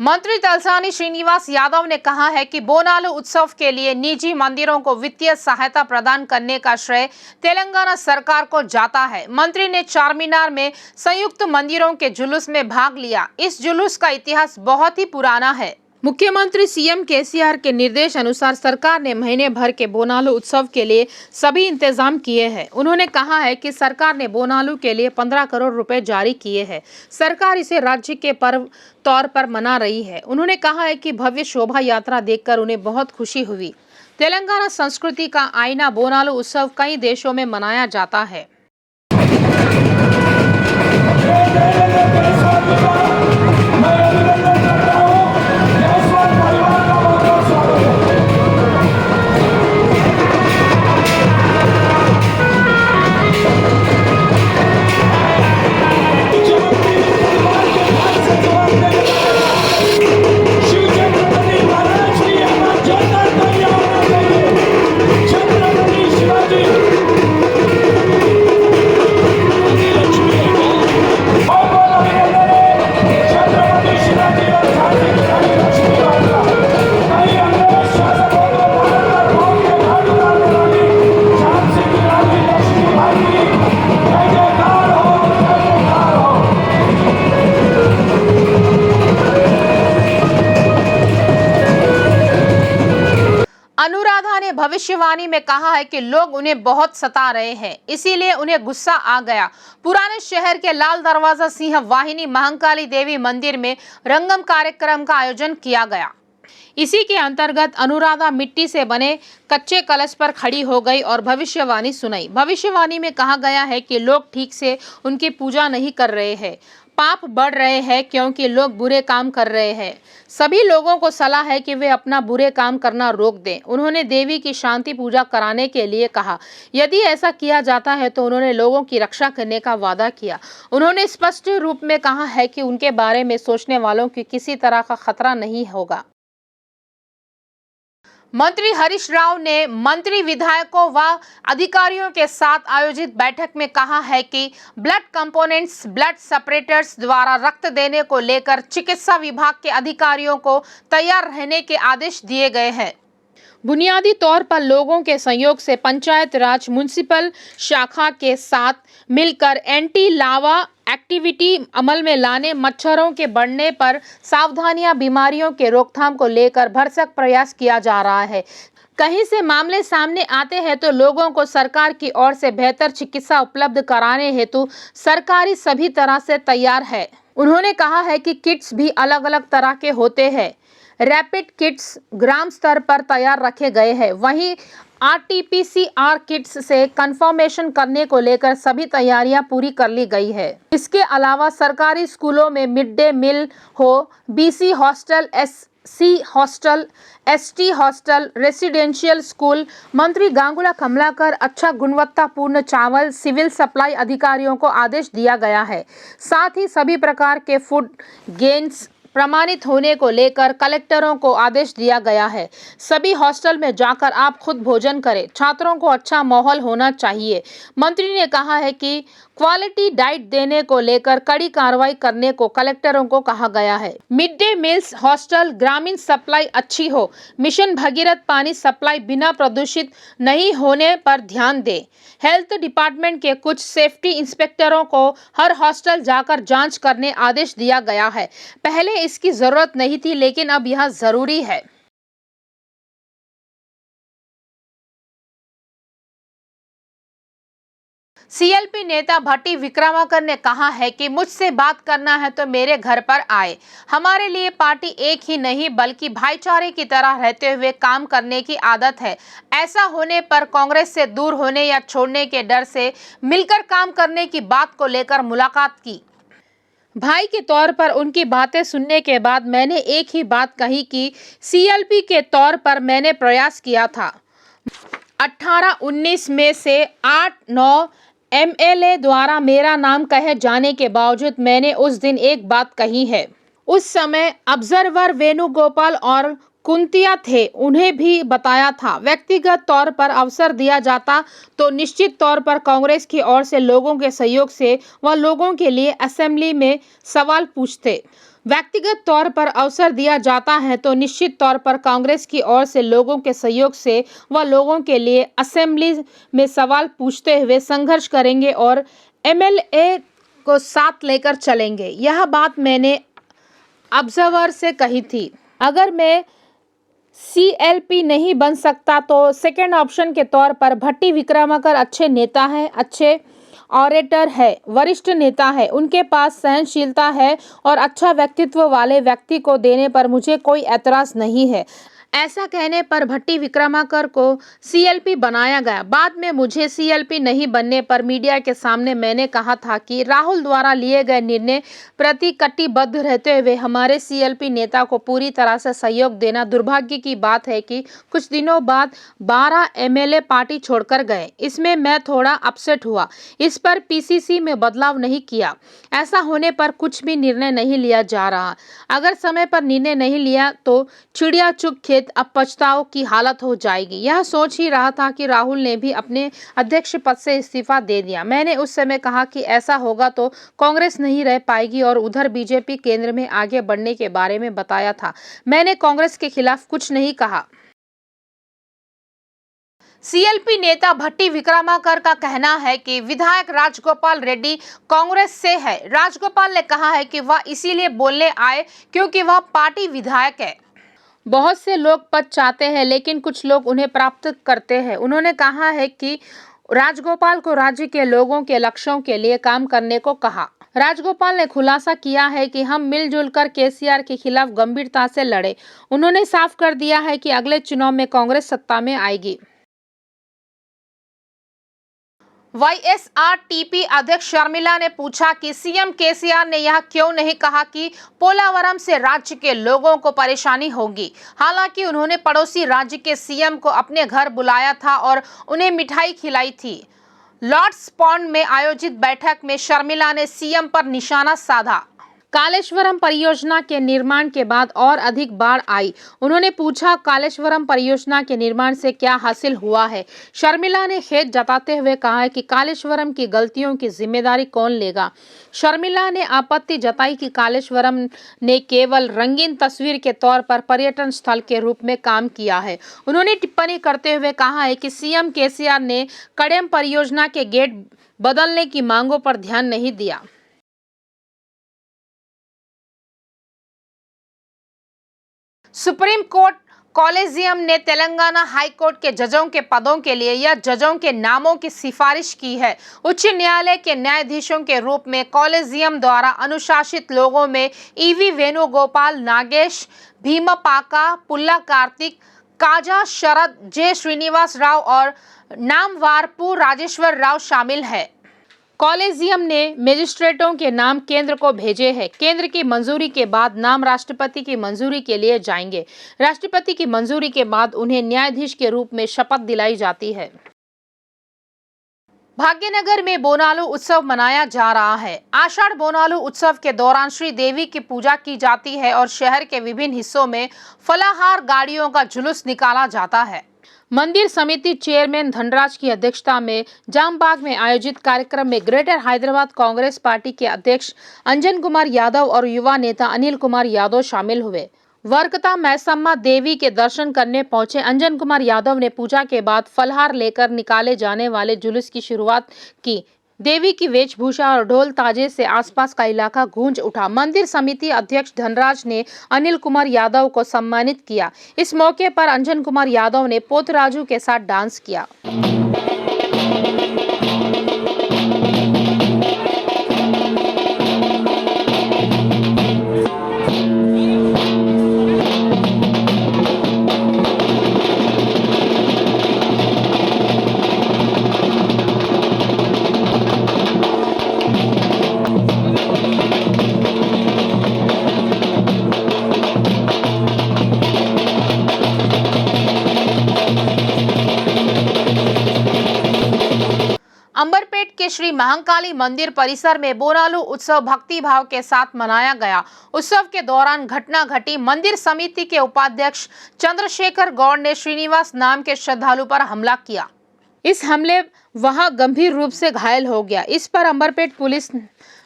मंत्री तलसानी श्रीनिवास यादव ने कहा है कि बोनालू उत्सव के लिए निजी मंदिरों को वित्तीय सहायता प्रदान करने का श्रेय तेलंगाना सरकार को जाता है। मंत्री ने चारमीनार में संयुक्त मंदिरों के जुलूस में भाग लिया। इस जुलूस का इतिहास बहुत ही पुराना है। मुख्यमंत्री सीएम केसीआर के निर्देश अनुसार सरकार ने महीने भर के बोनालू उत्सव के लिए सभी इंतजाम किए हैं। उन्होंने कहा है कि सरकार ने बोनालू के लिए 15 करोड़ रुपए जारी किए हैं। सरकार इसे राज्य के पर्व तौर पर मना रही है। उन्होंने कहा है कि भव्य शोभा यात्रा देखकर उन्हें बहुत खुशी हुई। तेलंगाना संस्कृति का आईना बोनालू उत्सव कई देशों में मनाया जाता है। अनुराधा ने भविष्यवाणी में कहा है कि लोग उन्हें बहुत सता रहे हैं, इसीलिए उन्हें गुस्सा आ गया। पुराने शहर के लाल दरवाजा सिंह वाहिनी महाकाली देवी मंदिर में रंगम कार्यक्रम का आयोजन किया गया। इसी के अंतर्गत अनुराधा मिट्टी से बने कच्चे कलश पर खड़ी हो गई और भविष्यवाणी सुनाई। भविष्यवाणी में कहा गया है कि लोग ठीक से उनकी पूजा नहीं कर रहे हैं, पाप बढ़ रहे हैं क्योंकि लोग बुरे काम कर रहे हैं। सभी लोगों को सलाह है कि वे अपना बुरे काम करना रोक दें। उन्होंने देवी की शांति पूजा कराने के लिए कहा। यदि ऐसा किया जाता है तो उन्होंने लोगों की रक्षा करने का वादा किया। उन्होंने स्पष्ट रूप में कहा है कि उनके बारे में सोचने वालों की किसी तरह का खतरा नहीं होगा। मंत्री हरीश राव ने मंत्री विधायकों व अधिकारियों के साथ आयोजित बैठक में कहा है कि ब्लड कंपोनेंट्स ब्लड सेपरेटर्स द्वारा रक्त देने को लेकर चिकित्सा विभाग के अधिकारियों को तैयार रहने के आदेश दिए गए हैं। बुनियादी तौर पर लोगों के सहयोग से पंचायत राज म्युनिसिपल शाखा के साथ मिलकर एंटी लावा एक्टिविटी अमल में लाने, मच्छरों के बढ़ने पर सावधानियां, बीमारियों के रोकथाम को लेकर भरसक प्रयास किया जा रहा है। कहीं से मामले सामने आते हैं तो लोगों को सरकार की ओर से बेहतर चिकित्सा उपलब्ध कराने हेतु सरकारी सभी तरह से तैयार है। उन्होंने कहा है कि किट्स भी अलग अलग तरह के होते हैं। रैपिड किट्स ग्राम स्तर पर तैयार रखे गए हैं। वहीं आरटीपीसीआर किट्स से कंफर्मेशन करने को लेकर सभी तैयारियां पूरी कर ली गई है। इसके अलावा सरकारी स्कूलों में मिड डे मील हो, BC hostel, SC hostel, ST hostel, residential school. मंत्री गांगुला कमलाकर अच्छा गुणवत्तापूर्ण चावल सिविल सप्लाई अधिकारियों को आदेश दिया गया है। साथ ही सभी प्रकार के फूड गेन्स प्रमाणित होने को लेकर कलेक्टरों को आदेश दिया गया है। सभी हॉस्टल में जाकर आप खुद भोजन करें। छात्रों को अच्छा माहौल होना चाहिए। मंत्री ने कहा है कि क्वालिटी डाइट देने को लेकर कड़ी कार्रवाई करने को कलेक्टरों को कहा गया है। मिड डे मील्स हॉस्टल ग्रामीण सप्लाई अच्छी हो, मिशन भगीरथ पानी सप्लाई बिना प्रदूषित नहीं होने पर ध्यान दें। हेल्थ डिपार्टमेंट के कुछ सेफ्टी इंस्पेक्टरों को हर हॉस्टल जाकर जांच करने आदेश दिया गया है। पहले इसकी जरूरत नहीं थी, लेकिन अब यह जरूरी है। सीएलपी नेता भट्टी विक्रमाकर ने कहा है कि मुझसे बात करना है तो मेरे घर पर आए। हमारे लिए पार्टी एक ही नहीं बल्कि भाईचारे की तरह रहते हुए काम करने की आदत है। ऐसा होने पर कांग्रेस से दूर होने या छोड़ने के डर से मिलकर काम करने की बात को लेकर मुलाकात की। भाई के तौर पर उनकी बातें सुनने के बाद मैंने एक ही बात कही कि सीएलपी के तौर पर मैंने प्रयास किया था। 18-19 में से 8-9 एमएलए द्वारा मेरा नाम कहे जाने के बावजूद मैंने उस दिन एक बात कही है। उस समय ऑब्जर्वर वेणुगोपाल और कुंतिया थे, उन्हें भी बताया था। व्यक्तिगत तौर पर अवसर दिया जाता तो निश्चित तौर पर कांग्रेस की ओर से लोगों के सहयोग से वह लोगों के लिए असेंबली में सवाल पूछते। व्यक्तिगत तौर पर अवसर दिया जाता है तो निश्चित तौर पर कांग्रेस की ओर से लोगों के सहयोग से व लोगों के लिए असेंबली में सवाल पूछते हुए संघर्ष करेंगे और एमएलए को साथ लेकर चलेंगे। यह बात मैंने ऑब्जर्वर से कही थी। अगर मैं सीएलपी नहीं बन सकता तो सेकेंड ऑप्शन के तौर पर भट्टी विक्रमार्का अच्छे नेता हैं, अच्छे ऑरेटर है, वरिष्ठ नेता है, उनके पास सहनशीलता है और अच्छा व्यक्तित्व वाले व्यक्ति को देने पर मुझे कोई ऐतराज नहीं है। ऐसा कहने पर भट्टी विक्रमार्का को सीएलपी बनाया गया। बाद में मुझे सीएलपी नहीं बनने पर मीडिया के सामने मैंने कहा था कि राहुल द्वारा लिए गए निर्णय प्रति कटिबद्ध रहते हुए हमारे सीएलपी नेता को पूरी तरह से सहयोग देना। दुर्भाग्य की बात है कि कुछ दिनों बाद 12 एमएलए पार्टी छोड़कर गए। इसमें मैं थोड़ा अपसेट हुआ। इस पर पीसीसी में बदलाव नहीं किया। ऐसा होने पर कुछ भी निर्णय नहीं लिया जा रहा। अगर समय पर निर्णय नहीं लिया तो चिड़िया चुग खेत अब पछताओ की हालत हो जाएगी। यह सोच ही रहा था कि राहुल ने भी अपने अध्यक्ष पद से इस्तीफा दे दिया। मैंने उस समय कहा कि ऐसा होगा तो कांग्रेस नहीं रह पाएगी और उधर बीजेपी केंद्र में आगे बढ़ने के बारे में बताया था। मैंने कांग्रेस के खिलाफ कुछ नहीं कहा। सीएलपी नेता भट्टी विक्रमार्का का कहना है कि विधायक राजगोपाल रेड्डी कांग्रेस से है। राजगोपाल ने कहा है कि वह इसीलिए बोलने आए क्योंकि वह पार्टी विधायक है। बहुत से लोग पद चाहते हैं लेकिन कुछ लोग उन्हें प्राप्त करते हैं। उन्होंने कहा है कि राजगोपाल को राज्य के लोगों के लक्ष्यों के लिए काम करने को कहा। राजगोपाल ने खुलासा किया है कि हम मिलजुल कर केसीआर के खिलाफ गंभीरता से लड़े। उन्होंने साफ कर दिया है कि अगले चुनाव में कांग्रेस सत्ता में आएगी। वाईएसआरटीपी अध्यक्ष शर्मिला ने पूछा कि सीएम केसीआर ने यह क्यों नहीं कहा कि पोलावरम से राज्य के लोगों को परेशानी होगी। हालांकि उन्होंने पड़ोसी राज्य के सीएम को अपने घर बुलाया था और उन्हें मिठाई खिलाई थी। लॉर्ड्स पॉन्ड में आयोजित बैठक में शर्मिला ने सीएम पर निशाना साधा। कालेश्वरम परियोजना के निर्माण के बाद और अधिक बाढ़ आई। उन्होंने पूछा, कालेश्वरम परियोजना के निर्माण से क्या हासिल हुआ है। शर्मिला ने खेद जताते हुए कहा है कि कालेश्वरम की गलतियों की जिम्मेदारी कौन लेगा। शर्मिला ने आपत्ति जताई कि कालेश्वरम ने केवल रंगीन तस्वीर के तौर पर पर्यटन स्थल के रूप में काम किया है। उन्होंने टिप्पणी करते हुए कहा है कि सीएम केसीआर ने कड़ेम परियोजना के गेट बदलने की मांगों पर ध्यान नहीं दिया। सुप्रीम कोर्ट कॉलेजियम ने तेलंगाना हाई कोर्ट के जजों के पदों के लिए या जजों के नामों की सिफारिश की है। उच्च न्यायालय के न्यायाधीशों के रूप में कॉलेजियम द्वारा अनुशासित लोगों में ईवी वेणुगोपाल, नागेश भीमपाका, पुल्ला कार्तिक, काजा शरद, जे श्रीनिवास राव और नामवारपू राजेश्वर राव शामिल है। कॉलेजियम ने मजिस्ट्रेटों के नाम केंद्र को भेजे हैं। केंद्र की मंजूरी के बाद नाम राष्ट्रपति की मंजूरी के लिए जाएंगे। राष्ट्रपति की मंजूरी के बाद उन्हें न्यायाधीश के रूप में शपथ दिलाई जाती है। भाग्यनगर में बोनालू उत्सव मनाया जा रहा है। आषाढ़ बोनालू उत्सव के दौरान श्री देवी की पूजा की जाती है और शहर के विभिन्न हिस्सों में फलाहार गाड़ियों का जुलूस निकाला जाता है। मंदिर समिति चेयरमैन धनराज की अध्यक्षता में जामबाग में आयोजित कार्यक्रम में ग्रेटर हैदराबाद कांग्रेस पार्टी के अध्यक्ष अंजन कुमार यादव और युवा नेता अनिल कुमार यादव शामिल हुए। वर्कता मैसम्मा देवी के दर्शन करने पहुंचे अंजन कुमार यादव ने पूजा के बाद फलहार लेकर निकाले जाने वाले जुलूस की शुरुआत की। देवी की वेशभूषा और ढोल ताजे से आसपास का इलाका गूंज उठा। मंदिर समिति अध्यक्ष धनराज ने अनिल कुमार यादव को सम्मानित किया। इस मौके पर अंजन कुमार यादव ने पोतराजू के साथ डांस किया। अंबरपेट के श्री महाकाली मंदिर परिसर में बोनालू उत्सव भक्ति भाव के साथ मनाया गया। उत्सव के दौरान घटना घटी। मंदिर समिति के उपाध्यक्ष चंद्रशेखर गौड़ ने श्रीनिवास नाम के श्रद्धालु पर हमला किया। इस हमले वह गंभीर रूप से घायल हो गया। इस पर अंबरपेट पुलिस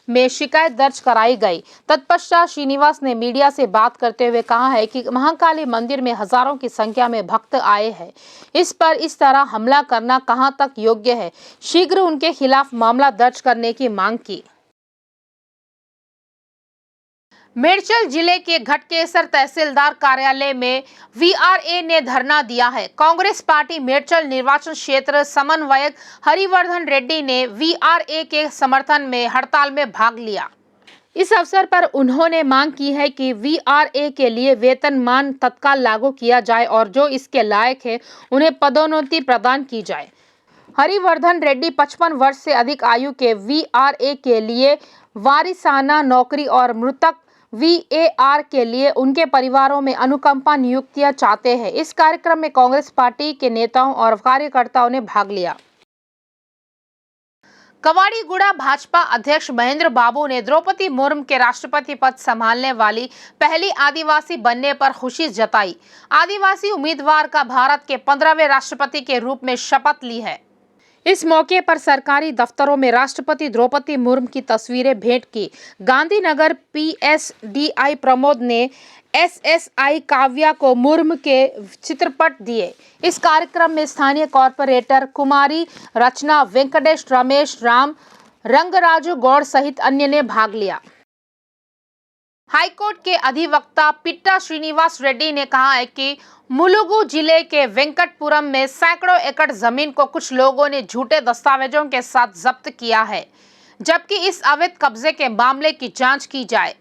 में शिकायत दर्ज कराई गई। तत्पश्चात श्रीनिवास ने मीडिया से बात करते हुए कहा है कि महाकाली मंदिर में हजारों की संख्या में भक्त आए हैं। इस पर इस तरह हमला करना कहां तक योग्य है। शीघ्र उनके खिलाफ मामला दर्ज करने की मांग की। मेडचल जिले के घटकेसर तहसीलदार कार्यालय में वीआरए ने धरना दिया है। कांग्रेस पार्टी मेडचल निर्वाचन क्षेत्र समन्वयक हरिवर्धन रेड्डी ने वीआरए के समर्थन में हड़ताल में भाग लिया। इस अवसर पर उन्होंने मांग की है कि वीआरए के लिए वेतनमान तत्काल लागू किया जाए और जो इसके लायक है उन्हें पदोन्नति प्रदान की जाए। हरिवर्धन रेड्डी 55 वर्ष से अधिक आयु के वीआरए के लिए वारिसाना नौकरी और मृतक वीएआर के लिए उनके परिवारों में अनुकंपा नियुक्तियां चाहते हैं। इस कार्यक्रम में कांग्रेस पार्टी के नेताओं और कार्यकर्ताओं ने भाग लिया। कवाड़ीगुड़ा भाजपा अध्यक्ष महेंद्र बाबू ने द्रौपदी मुर्मू के राष्ट्रपति पद संभालने वाली पहली आदिवासी बनने पर खुशी जताई। आदिवासी उम्मीदवार का भारत के 15वें राष्ट्रपति के रूप में शपथ ली है। इस मौके पर सरकारी दफ्तरों में राष्ट्रपति द्रौपदी मुर्मू की तस्वीरें भेंट की। गांधीनगर पीएसडीआई प्रमोद ने एसएसआई काव्या को मुर्मू के चित्रपट दिए। इस कार्यक्रम में स्थानीय कॉर्पोरेटर कुमारी रचना, वेंकटेश, रमेश, राम, रंगराजू गौड़ सहित अन्य ने भाग लिया। हाईकोर्ट के अधिवक्ता पिट्टा श्रीनिवास रेड्डी ने कहा है कि मुलुगु जिले के वेंकटपुरम में सैकड़ों एकड़ जमीन को कुछ लोगों ने झूठे दस्तावेजों के साथ जब्त किया है, जबकि इस अवैध कब्जे के मामले की जांच की जाए।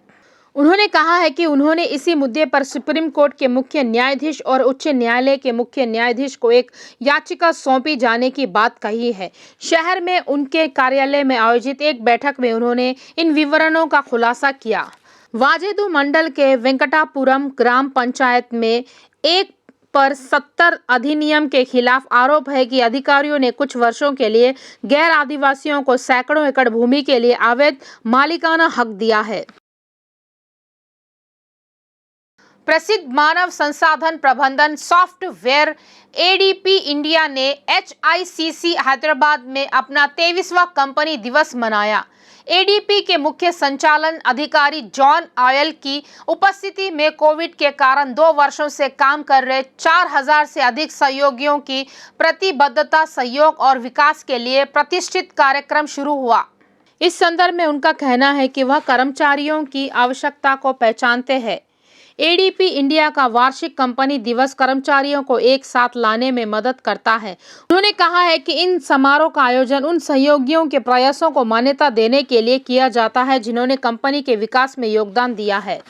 उन्होंने कहा है कि उन्होंने इसी मुद्दे पर सुप्रीम कोर्ट के मुख्य न्यायाधीश और उच्च न्यायालय के मुख्य न्यायाधीश को एक याचिका सौंपी जाने की बात कही है। शहर में उनके कार्यालय में आयोजित एक बैठक में उन्होंने इन विवरणों का खुलासा किया। वाजेदू मंडल के वेंकटापुरम ग्राम पंचायत में 1/70 अधिनियम के खिलाफ आरोप है कि अधिकारियों ने कुछ वर्षों के लिए गैर आदिवासियों को सैकड़ों एकड़ भूमि के लिए अवैध मालिकाना हक दिया है। प्रसिद्ध मानव संसाधन प्रबंधन सॉफ्टवेयर एडीपी इंडिया ने HICC हैदराबाद में अपना 23वां कंपनी दिवस मनाया। एडीपी के मुख्य संचालन अधिकारी जॉन ऑयल की उपस्थिति में कोविड के कारण 2 वर्षों से काम कर रहे 4000 से अधिक सहयोगियों की प्रतिबद्धता, सहयोग और विकास के लिए प्रतिष्ठित कार्यक्रम शुरू हुआ। इस संदर्भ में उनका कहना है कि वह कर्मचारियों की आवश्यकता को पहचानते हैं। एडीपी इंडिया का वार्षिक कंपनी दिवस कर्मचारियों को एक साथ लाने में मदद करता है। उन्होंने कहा है कि इन समारोह का आयोजन उन सहयोगियों के प्रयासों को मान्यता देने के लिए किया जाता है जिन्होंने कंपनी के विकास में योगदान दिया है।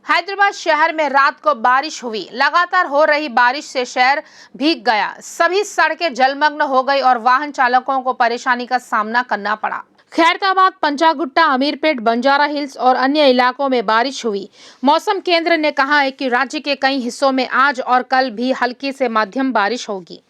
हैदराबाद शहर में रात को बारिश हुई। लगातार हो रही बारिश से शहर भीग गया। सभी सड़कें जलमग्न हो गई और वाहन चालकों को परेशानी का सामना करना पड़ा। खैरताबाद, पंचागुट्टा, अमीरपेट, बंजारा हिल्स और अन्य इलाकों में बारिश हुई। मौसम केंद्र ने कहा है कि राज्य के कई हिस्सों में आज और कल भी हल्की से मध्यम बारिश होगी।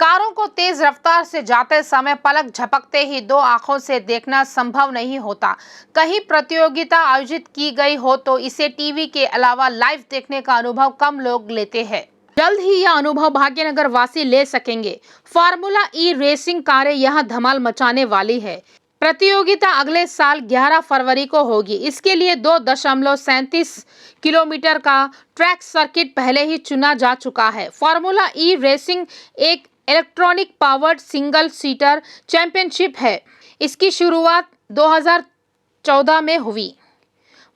कारों को तेज रफ्तार से जाते समय पलक झपकते ही 2 आंखों से देखना संभव नहीं होता। कहीं प्रतियोगिता आयोजित की गई हो तो इसे टीवी के अलावा लाइव देखने का अनुभव कम लोग लेते हैं। जल्द ही यह अनुभव भाग्यनगर वासी ले सकेंगे। फार्मूला ई रेसिंग कारें यहां धमाल मचाने वाली है। प्रतियोगिता अगले साल 11 फरवरी को होगी। इसके लिए 2.37 किलोमीटर का ट्रैक सर्किट पहले ही चुना जा चुका है। फार्मूला ई रेसिंग एक electronic powered single seater championship है। इसकी शुरुआत 2014 में हुई।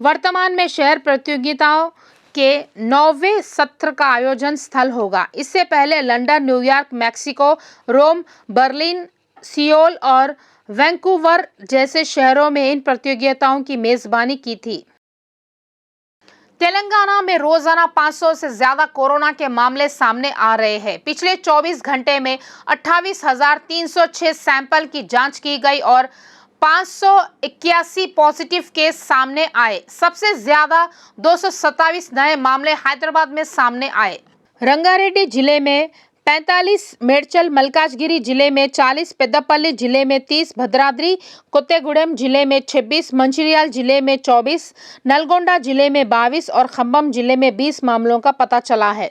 वर्तमान में शहर प्रतियोगिताओं के 9वें सत्र का आयोजन स्थल होगा। इससे पहले लंदन, न्यूयॉर्क, मैक्सिको, रोम, बर्लिन, सियोल और वैंकूवर जैसे शहरों में इन प्रतियोगिताओं की मेजबानी की थी। तेलंगाना में रोजाना 500 से ज्यादा कोरोना के मामले सामने आ रहे हैं। पिछले 24 घंटे में 28,306 सैंपल की जांच की गई और 581 पॉजिटिव केस सामने आए। सबसे ज्यादा 227 नए मामले हैदराबाद में सामने आए। रंगारेड्डी जिले में 45, मेडचल मल्काजगिरी जिले में 40, पेद्दापल्ली जिले में 30, भद्राद्री कोत्तेगुडेम जिले में 26, मंचिरियाल जिले में 24, नलगोंडा जिले में 22 और खम्बम जिले में 20 मामलों का पता चला है।